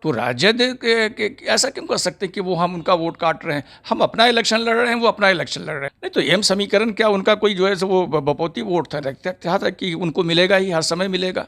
तो राजद के ऐसा क्यों कर सकते कि वो हम उनका वोट काट रहे हैं? हम अपना इलेक्शन लड़ रहे हैं, वो अपना इलेक्शन लड़ रहे हैं। नहीं तो एम समीकरण क्या उनका कोई जो है सो वो बपौती वोट था कि उनको मिलेगा ही, हर समय मिलेगा।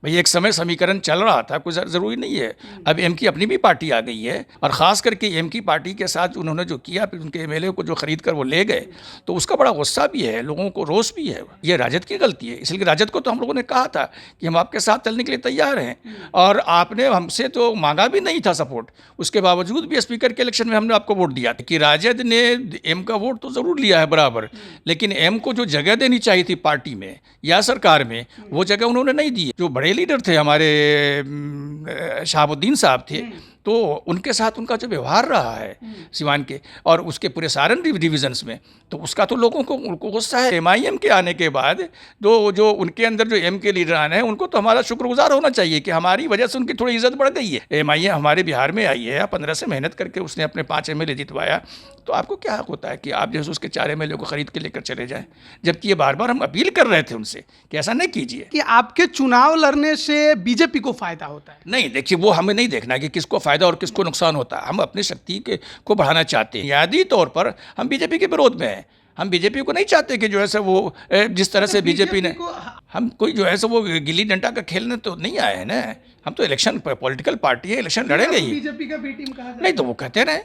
भाई एक समय समीकरण चल रहा था, कोई ज़रूरी नहीं है। अब एम की अपनी भी पार्टी आ गई है, और ख़ास करके एम की पार्टी के साथ उन्होंने जो किया, फिर उनके एमएलए को जो खरीद कर वो ले गए, तो उसका बड़ा गुस्सा भी है, लोगों को रोष भी है। ये राजद की गलती है। इसलिए राजद को तो हम लोगों ने कहा था कि हम आपके साथ चलने के लिए तैयार हैं, और आपने हमसे तो मांगा भी नहीं था सपोर्ट, उसके बावजूद भी स्पीकर के इलेक्शन में हमने आपको वोट दिया था। कि राजद ने एम का वोट तो ज़रूर लिया है बराबर, लेकिन एम को जो जगह देनी चाहिए थी पार्टी में या सरकार में, वो जगह उन्होंने नहीं दी। जो बड़े लीडर थे हमारे शहाबुद्दीन साहब थे, तो उनके साथ उनका जो व्यवहार रहा है सिवान के और उसके पूरे सारण डिविजन्स में, तो उसका तो लोगों को उनको गुस्सा है। एमआईएम के आने के बाद जो उनके अंदर जो एम के लीडर आए हैं, उनको तो हमारा शुक्रगुजार होना चाहिए कि हमारी वजह से उनकी थोड़ी इज्जत बढ़ गई है। एमआईएम हमारे बिहार में आई है, 15 से मेहनत करके उसने अपने 5 एमएलए जितवाया, तो आपको क्या हक होता है कि आप जैसे उसके 4 एमएलए को खरीद के लेकर चले जाएं? जबकि ये बार बार हम अपील कर रहे थे उनसे कि ऐसा नहीं कीजिए। कि आपके चुनाव लड़ने से बीजेपी को फायदा होता है? नहीं, देखिए वो हमें नहीं देखना कि किसको फायदा और किसको नुकसान होता है। हम अपनी शक्ति को बढ़ाना चाहते हैं। बुनियादी तौर पर हम बीजेपी के विरोध में हैं। हम बीजेपी को नहीं चाहते कि जो है वो जिस तरह से बीजेपी ने, हम कोई जो है वो गिल्ली डंडा का खेलने तो नहीं आए हैं ना। हम तो इलेक्शन पॉलिटिकल पार्टी है, इलेक्शन लड़ेंगे ही। बीजेपी का बी टीम कहा नहीं तो वो कहते रहे,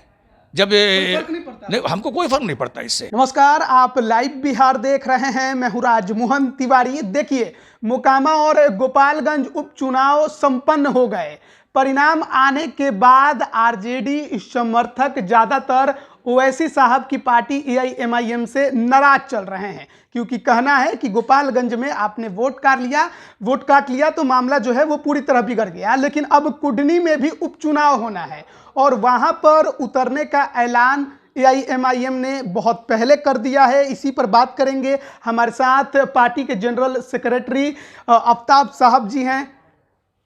जब नहीं, हमको कोई फर्क नहीं पड़ता इससे। नमस्कार, आप लाइव बिहार देख रहे हैं। मैं हूं राजमोहन तिवारी। देखिए, मोकामा और गोपालगंज उपचुनाव संपन्न हो गए। परिणाम आने के बाद आरजेडी समर्थक ज्यादातर ओवैसी साहब की पार्टी एआईएमआईएम से नाराज चल रहे हैं, क्योंकि कहना है कि गोपालगंज में आपने वोट काट लिया तो मामला जो है वो पूरी तरह बिगड़ गया। लेकिन अब कुडनी में भी उपचुनाव होना है और वहां पर उतरने का ऐलान एआईएमआईएम ने बहुत पहले कर दिया है। इसी पर बात करेंगे। हमारे साथ पार्टी के जनरल सेक्रेटरी आफ्ताब साहब जी हैं।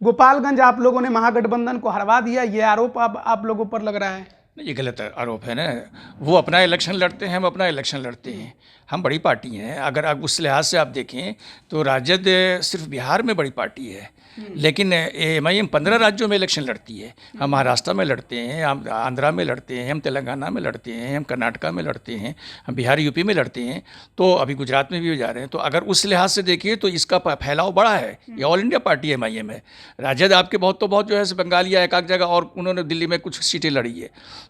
गोपालगंज आप लोगों ने महागठबंधन को हरवा दिया, ये आरोप अब आप लोगों पर लग रहा है। नहीं, ये गलत आरोप है ना। वो अपना इलेक्शन लड़ते हैं, हम अपना इलेक्शन लड़ते हैं। हम बड़ी पार्टी हैं। अगर आप उस लिहाज से आप देखें तो राजद सिर्फ बिहार में बड़ी पार्टी है, लेकिन एमआईएम 15 राज्यों में इलेक्शन लड़ती है। हम महाराष्ट्र में लड़ते हैं, हम आंध्रा में लड़ते हैं, हम तेलंगाना में लड़ते हैं, हम कर्नाटका में लड़ते हैं, हम बिहार यूपी में लड़ते हैं, तो अभी गुजरात में भी जा रहे हैं। तो अगर उस लिहाज से देखिए तो इसका फैलाव बड़ा है। ये ऑल इंडिया पार्टी एमआईएम है। राजद आपके बहुत जो है बंगाल या एक आध जगह, और उन्होंने दिल्ली में कुछ सीटें लड़ी है।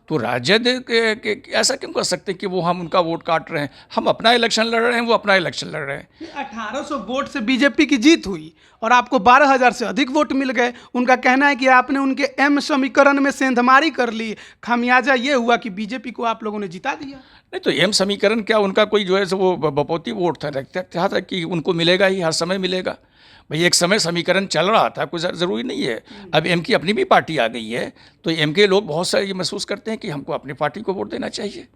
तो राजद के ऐसा क्यों कर सकते कि वो हम उनका वोट काट रहे हैं? हम अपना इलेक्शन लड़ रहे हैं, वो अपना इलेक्शन लड़ रहे हैं। 1800 वोट से बीजेपी की जीत हुई और आपको 12,000 से अधिक वोट मिल गए। उनका कहना है कि आपने उनके एम समीकरण में सेंधमारी कर ली। खामियाजा ये हुआ कि बीजेपी को आप लोगों ने जिता दिया। नहीं तो एम समीकरण क्या उनका कोई जो है वो बपौती वोट था कि उनको मिलेगा ही, हर समय मिलेगा। भाई एक समय समीकरण चल रहा था, कोई ज़रूरी नहीं है। अब एम की अपनी भी पार्टी आ गई है, तो एम के लोग बहुत सारे ये महसूस करते हैं कि हमको अपनी पार्टी को वोट देना चाहिए।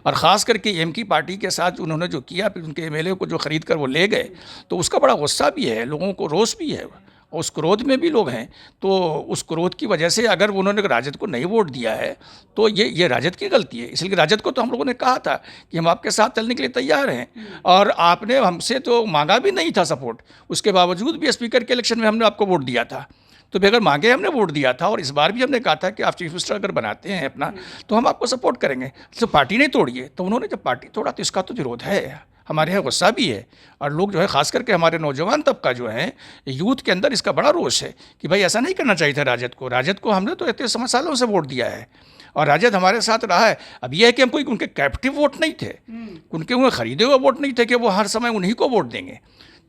और ख़ास करके एम की पार्टी के साथ उन्होंने जो किया, फिर उनके एमएलए को जो खरीद कर वो ले गए, तो उसका बड़ा गुस्सा भी है, लोगों को रोष भी है, और उस क्रोध में भी लोग हैं। तो उस क्रोध की वजह से अगर उन्होंने राजद को नहीं वोट दिया है, तो ये राजद की गलती है। इसलिए राजद को तो हम लोगों ने कहा था कि हम आपके साथ चलने के लिए तैयार हैं, और आपने हमसे तो मांगा भी नहीं था सपोर्ट, उसके बावजूद भी स्पीकर के इलेक्शन में हमने आपको वोट दिया था। तो फिर अगर मांगे हमने वोट दिया था, और इस बार भी हमने कहा था कि आप चीफ मिनिस्टर अगर बनाते हैं अपना, तो हम आपको सपोर्ट करेंगे। तो पार्टी नहीं तोड़ी है, तो उन्होंने जब पार्टी तोड़ा तो इसका तो विरोध है, हमारे यहाँ गुस्सा भी है। और लोग जो है खास करके हमारे नौजवान तबका जो है, यूथ के अंदर इसका बड़ा रोष है कि भाई ऐसा नहीं करना चाहिए था राजद को हमने तो इतने सालों से वोट दिया है, और राजद हमारे साथ रहा है। अब यह है कि हम कोई उनके कैप्टिव वोट नहीं थे, उनके खरीदे हुए वोट नहीं थे कि वो हर समय उन्हीं को वोट देंगे।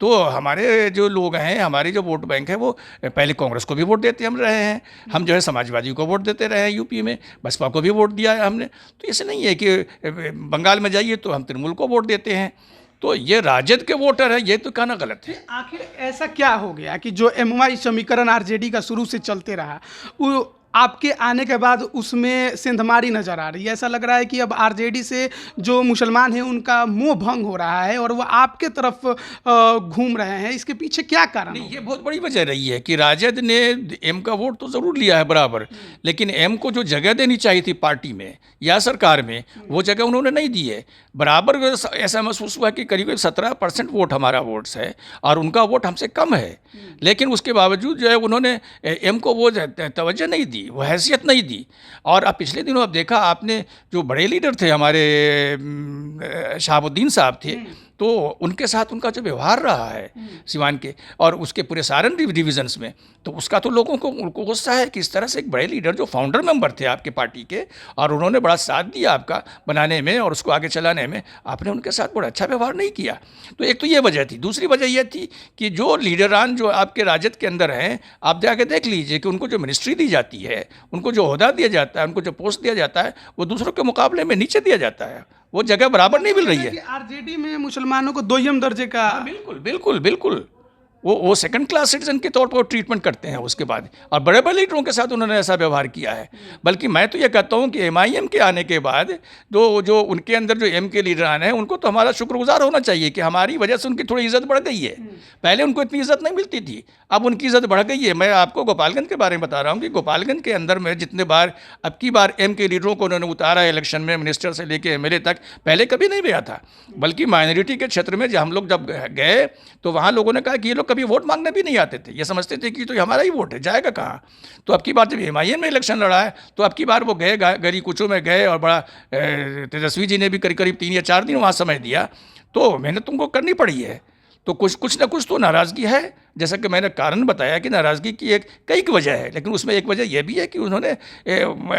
तो हमारे जो लोग हैं, हमारे जो वोट बैंक है, वो पहले कांग्रेस को भी वोट देते हम रहे हैं, हम जो है समाजवादी को वोट देते रहे हैं, यूपी में बसपा को भी वोट दिया है हमने। तो ऐसे नहीं है कि बंगाल में जाइए तो हम तृणमूल को वोट देते हैं। तो ये राजद के वोटर है, ये तो कहना गलत है। आखिर ऐसा क्या हो गया कि जो एमवाई समीकरण आरजेडी का शुरू से चलते रहा, वो आपके आने के बाद उसमें सेंधमारी नजर आ रही है? ऐसा लग रहा है कि अब आरजेडी से जो मुसलमान हैं उनका मोह भंग हो रहा है और वो आपके तरफ घूम रहे हैं। इसके पीछे क्या कारण है? ये बहुत बड़ी वजह रही है कि राजद ने एम का वोट तो ज़रूर लिया है बराबर, लेकिन एम को जो जगह देनी चाहिए थी पार्टी में या सरकार में, वो जगह उन्होंने नहीं दी है बराबर। ऐसा महसूस हुआ कि करीब 17% वोट हमारा वोट्स है और उनका वोट हमसे कम है, लेकिन उसके बावजूद जो है उन्होंने एम को वो तवज्जो नहीं दी। दी, वो हैसियत नहीं दी। और अब पिछले दिनों अब देखा आपने, जो बड़े लीडर थे हमारे शहाबुद्दीन साहब थे, तो उनके साथ उनका जो व्यवहार रहा है सिवान के और उसके पूरे सारण डिविजन्स में, तो उसका तो लोगों को उनको गुस्सा है कि इस तरह से एक बड़े लीडर जो फाउंडर मेंबर थे आपके पार्टी के, और उन्होंने बड़ा साथ दिया आपका बनाने में और उसको आगे चलाने में, आपने उनके साथ बड़ा अच्छा व्यवहार नहीं किया। तो एक तो ये वजह थी। दूसरी वजह यह थी कि जो लीडरान जो आपके राजद के अंदर हैं, आप जाके देख लीजिए कि उनको जो मिनिस्ट्री दी जाती है, उनको जो ओहदा दिया जाता है, उनको जो पोस्ट दिया जाता है, वो दूसरों के मुकाबले में नीचे दिया जाता है, वो जगह बराबर नहीं मिल रही है। आरजेडी में मुसलमानों को दोयम दर्जे का, बिल्कुल बिल्कुल बिल्कुल, वो सेकंड क्लास सिटीजन के तौर पर ट्रीटमेंट करते हैं उसके बाद, और बड़े बड़े लीडरों के साथ उन्होंने ऐसा व्यवहार किया है। बल्कि मैं तो ये कहता हूँ कि एमआईएम के आने के बाद जो उनके अंदर जो एम के लीडरान हैं, उनको तो हमारा शुक्रगुजार होना चाहिए कि हमारी वजह से उनकी थोड़ी इज्जत बढ़ गई है। पहले उनको इतनी इज्जत नहीं मिलती थी, अब उनकी इज्जत बढ़ गई है। मैं आपको गोपालगंज के बारे में बता रहा हूँ कि गोपालगंज के अंदर में जितने बार अब की बार एम के लीडरों को उन्होंने उतारा इलेक्शन में, मिनिस्टर से लेके एमएलए तक, पहले कभी नहीं गया था। बल्कि माइनॉरिटी के क्षेत्र में जब हम लोग जब गए तो वहाँ लोगों ने कहा कि ये लोग कभी वोट मांगने भी नहीं आते थे, ये समझते थे कि तो हमारा ही वोट है, जाएगा कहाँ। तो अब की बार जब एमआईएम में इलेक्शन लड़ा है, तो अब की बार वो गए, गली कूचों में गए, और बड़ा तेजस्वी जी ने भी करीब करीब 3 या 4 दिन वहाँ समय दिया। तो मेहनत तुमको करनी पड़ी है। तो कुछ ना कुछ तो नाराज़गी है, जैसा कि मैंने कारण बताया कि नाराज़गी की कई वजह है, लेकिन उसमें एक वजह यह भी है कि उन्होंने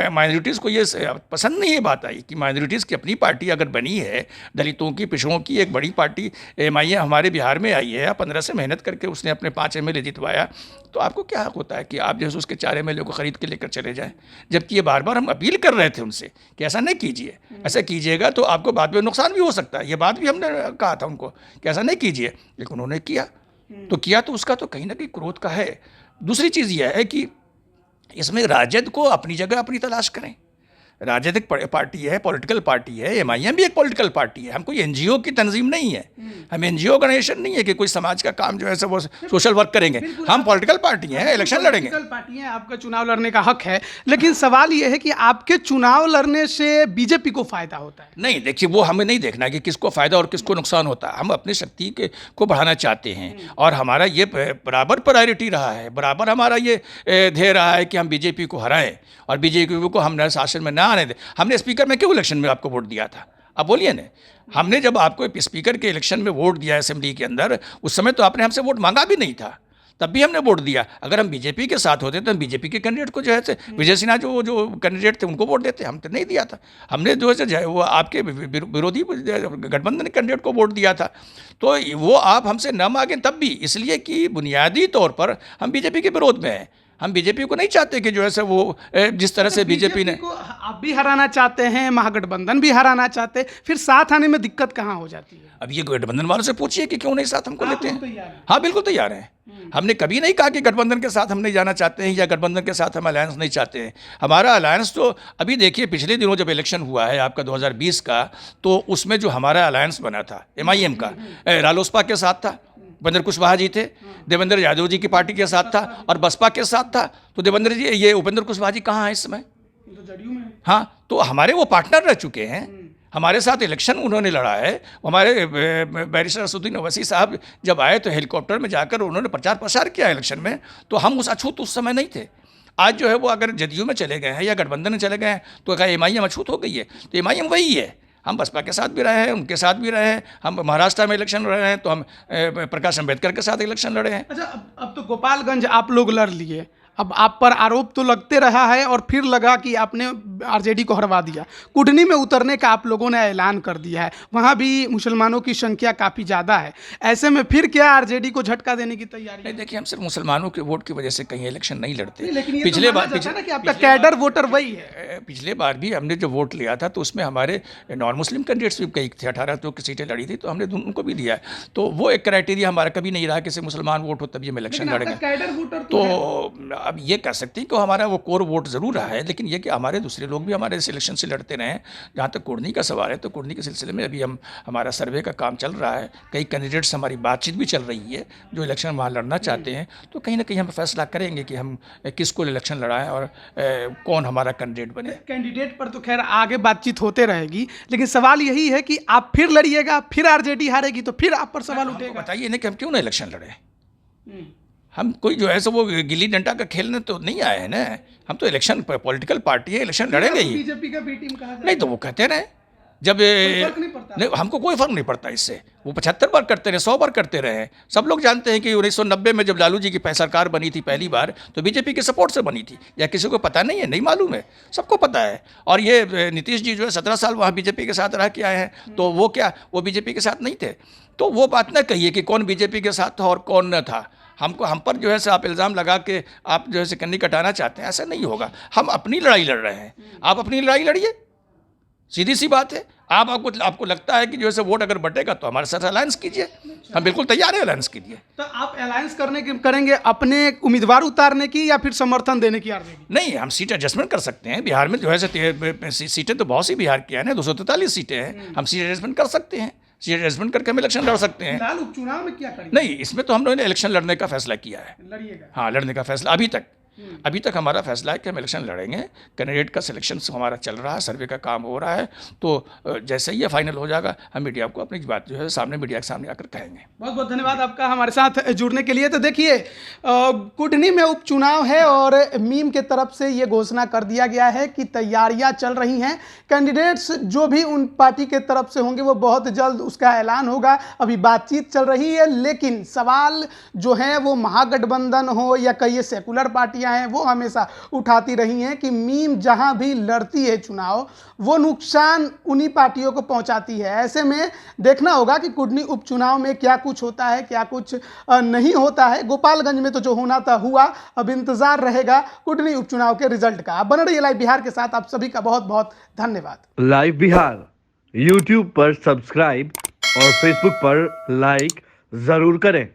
माइनॉरिटीज़ को ये पसंद नहीं ये बात आई कि माइनॉरिटीज़ की अपनी पार्टी अगर बनी है, दलितों की, पिछड़ों की एक बड़ी पार्टी एमआईएम हमारे बिहार में आई है, 15 से मेहनत करके उसने अपने 5 एमएलए जितवाया, तो आपको क्या हक होता है कि आप जैसे उसके 4 एमएलए को खरीद के लेकर चले जाएँ। जबकि ये बार बार हम अपील कर रहे थे उनसे कि ऐसा नहीं कीजिए, ऐसा कीजिएगा तो आपको बाद में नुकसान भी हो सकता है। ये बात भी हमने कहा था उनको कि ऐसा नहीं कीजिए, लेकिन उन्होंने किया। तो किया तो उसका तो कहीं ना कहीं क्रोध का है। दूसरी चीज़ यह है कि इसमें राजद को अपनी जगह अपनी तलाश करें। राजद एक पार्टी है, पॉलिटिकल पार्टी है, एमआईएम भी एक पॉलिटिकल पार्टी है। हम कोई एनजीओ की तंजीम नहीं है, हम एनजीओ ऑर्गेनाइजेशन नहीं है कि कोई समाज का काम जो है वो सोशल वर्क करेंगे। हम पॉलिटिकल पार्टी हैं, इलेक्शन लड़ेंगे। पॉलिटिकल पार्टी है, आपका चुनाव लड़ने का हक है, लेकिन सवाल ये है कि आपके चुनाव लड़ने से बीजेपी को फायदा होता है? नहीं, देखिए वो हमें नहीं देखना कि किसको फायदा और किसको नुकसान होता है। हम अपनी शक्ति को बढ़ाना चाहते हैं, और हमारा ये बराबर प्रायोरिटी रहा है, बराबर हमारा ये ध्येय रहा है कि हम बीजेपी को हराएं और बीजेपी को हम शासन में ना आने दें। हमने स्पीकर में क्यों इलेक्शन में आपको वोट दिया था? अब बोलिए ना, हमने जब आपको स्पीकर के इलेक्शन में वोट दिया असेंबली के अंदर, उस समय तो आपने हमसे वोट मांगा भी नहीं था, तब भी हमने वोट दिया। अगर हम बीजेपी के साथ होते तो हम बीजेपी के कैंडिडेट को जो है विजय सिन्हा जो कैंडिडेट थे उनको वोट देते, हम तो नहीं दिया था। हमने जो है वो आपके विरोधी गठबंधन कैंडिडेट को वोट दिया था। तो वो आप हमसे न मांगें तब भी, इसलिए कि बुनियादी तौर पर हम बीजेपी के विरोध में हैं। हम बीजेपी को नहीं चाहते कि जो है वो जिस तरह से बीजेपी ने को आप भी हराना चाहते हैं, महागठबंधन भी हराना चाहते हैं, फिर साथ आने में दिक्कत कहाँ हो जाती है? अब ये गठबंधन वालों से पूछिए कि क्यों नहीं साथ हमको लेते हैं। हाँ बिल्कुल तैयार हैं। हमने कभी नहीं कहा कि गठबंधन के साथ हम नहीं जाना चाहते हैं या गठबंधन के साथ हम अलायंस नहीं चाहते हैं। हमारा अलायंस तो अभी देखिए, पिछले दिनों जब इलेक्शन हुआ है आपका 2020 का, तो उसमें जो हमारा अलायंस बना था एमआईएम का, रालोसपा के साथ था, उपेंद्र कुशवाहा जी थे, देवेंद्र यादव जी की पार्टी के साथ था, और बसपा के साथ था। तो देवेंद्र जी, ये उपेंद्र कुशवाहा जी कहाँ हैं इस समय? तो जदयू में। हाँ, तो हमारे वो पार्टनर रह चुके हैं, हमारे साथ इलेक्शन उन्होंने लड़ा है। हमारे बैरिस्टर असदुद्दीन ओवैसी साहब जब आए तो हेलीकॉप्टर में जाकर उन्होंने प्रचार प्रसार किया इलेक्शन में, तो हम उस अछूत उस समय नहीं थे। आज जो है वो अगर जदयू में चले गए हैं या गठबंधन में चले गए हैं तो क्या एमआईएम अछूत हो गई है? तो एमआईएम वही है। हम बसपा के साथ भी रहे हैं, उनके साथ भी रहे हैं। हम महाराष्ट्र में इलेक्शन लड़ रहे हैं तो हम प्रकाश अम्बेडकर के साथ इलेक्शन लड़े हैं। अच्छा, अब तो गोपालगंज आप लोग लड़ लिए, अब आप पर आरोप तो लगते रहा है और फिर लगा कि आपने आरजेडी को हरवा दिया। कुटनी में उतरने का आप लोगों ने ऐलान कर दिया है, वहाँ भी मुसलमानों की संख्या काफ़ी ज़्यादा है। ऐसे में फिर क्या आरजेडी को झटका देने की तैयारी है? देखिए, हम सिर्फ मुसलमानों के वोट की वजह से कहीं इलेक्शन नहीं लड़ते। लेकिन पिछले बार कि आपका कैडर वोटर वही है। पिछले बार भी हमने जो वोट लिया था तो उसमें हमारे नॉन मुस्लिम कैंडिडेट्स भी कई थे, 18 तो सीटें लड़ी थी, तो हमने उनको भी दिया। तो वो एक क्राइटेरिया हमारा कभी नहीं रहा कि सिर्फ मुसलमान वोट हो तभी हम इलेक्शन लड़ेंगे। तो अब ये कह सकते हैं कि हमारा वो कोर वोट ज़रूर रहा है, लेकिन ये कि हमारे दूसरे लोग भी हमारे इलेक्शन से लड़ते रहे। जहाँ तक कुर्नी का सवाल है, तो कुर्नी के सिलसिले में अभी हमारा सर्वे का काम चल रहा है। कई कैंडिडेट्स, हमारी बातचीत भी चल रही है जो इलेक्शन वहाँ लड़ना चाहते हैं। तो कहीं ना कहीं हम फैसला करेंगे कि हम किसको इलेक्शन लड़ाएं और कौन हमारा कैंडिडेट बने। कैंडिडेट पर तो खैर आगे बातचीत होते रहेगी, लेकिन सवाल यही है कि आप फिर लड़िएगा, फिर आरजेडी हारेगी तो फिर आप पर सवाल उठेगा। बताइए ना कि हम क्यों ना इलेक्शन लड़े। हम कोई जो है सो वो गिल्ली डंडा का खेलने तो नहीं आए हैं ना। हम तो इलेक्शन पॉलिटिकल पार्टी है, इलेक्शन लड़ेंगे ही। बीजेपी का बी टीम कहा जाए नहीं तो वो कहते रहे, जब फर्क नहीं पड़ता। नहीं, हमको कोई फर्क नहीं पड़ता इससे। वो 75 बार करते रहे, 100 बार करते रहे। सब लोग जानते हैं कि 1990 में जब लालू जी की सरकार बनी थी पहली बार, तो बीजेपी के सपोर्ट से बनी थी। या किसी को पता नहीं है? नहीं मालूम है, सबको पता है। और ये नीतीश जी जो है 17 साल वहाँ बीजेपी के साथ रह के आए हैं, तो वो क्या वो बीजेपी के साथ नहीं थे? तो वो बात ना कहिए कि कौन बीजेपी के साथ था और कौन न था। हम पर जो है आप इल्ज़ाम लगा के आप जो है कन्नी कटाना चाहते हैं, ऐसा नहीं होगा। हम अपनी लड़ाई लड़ रहे हैं, आप अपनी लड़ाई लड़िए, सीधी सी बात है। आपको लगता है कि जो है वोट अगर बटेगा तो हमारे साथ अलायंस कीजिए, हम बिल्कुल तैयार हैं अलायंस कीजिए। तो आप अलायंस करेंगे अपने उम्मीदवार उतारने की या फिर समर्थन देने की आरजेडी? नहीं, हम सीट एडजस्टमेंट कर सकते हैं। बिहार में जो है सीटें तो बहुत सी बिहार की है ना, 243 सीटें हैं। हम सीट एडजस्टमेंट कर सकते हैं, सीट एडजस्टमेंट करके हम इलेक्शन लड़ सकते हैं। फिलहाल उपचुनाव में क्या करेंगे? नहीं, इसमें तो हम लोगों ने इलेक्शन लड़ने का फैसला किया है। लड़िएगा? हाँ, लड़ने का फैसला अभी तक हमारा फैसला है कि हम इलेक्शन लड़ेंगे। कैंडिडेट का सिलेक्शन हमारा चल रहा है, सर्वे का काम हो रहा है। तो जैसे ही ये फाइनल हो जाएगा, हम मीडिया को अपनी बात जो है सामने मीडिया के सामने आकर कहेंगे। बहुत बहुत धन्यवाद आपका हमारे साथ जुड़ने के लिए। तो देखिए, कुटनी में उपचुनाव है और मीम के तरफ से ये घोषणा कर दिया गया है कि तैयारियां चल रही हैं। कैंडिडेट्स जो भी उन पार्टी के तरफ से होंगे वो बहुत जल्द उसका ऐलान होगा। अभी बातचीत चल रही है, लेकिन सवाल जो है वो महागठबंधन हो या कई सेकुलर पार्टियां हैं वो हमेशा उठाती रही हैं कि मीम जहां भी लड़ती है चुनाव, वो नुकसान उन्हीं पार्टियों को पहुंचाती है। ऐसे में देखना होगा कि कुटनी उपचुनाव में क्या कुछ होता है, क्या कुछ नहीं होता है। गोपालगंज में तो जो होना था हुआ, अब इंतजार रहेगा कुटनी उपचुनाव के रिजल्ट का। बने रहिए लाइव बिहार के साथ। आप सभी का बहुत बहुत धन्यवाद। लाइव बिहार यूट्यूब पर सब्सक्राइब और फेसबुक पर लाइक जरूर करें।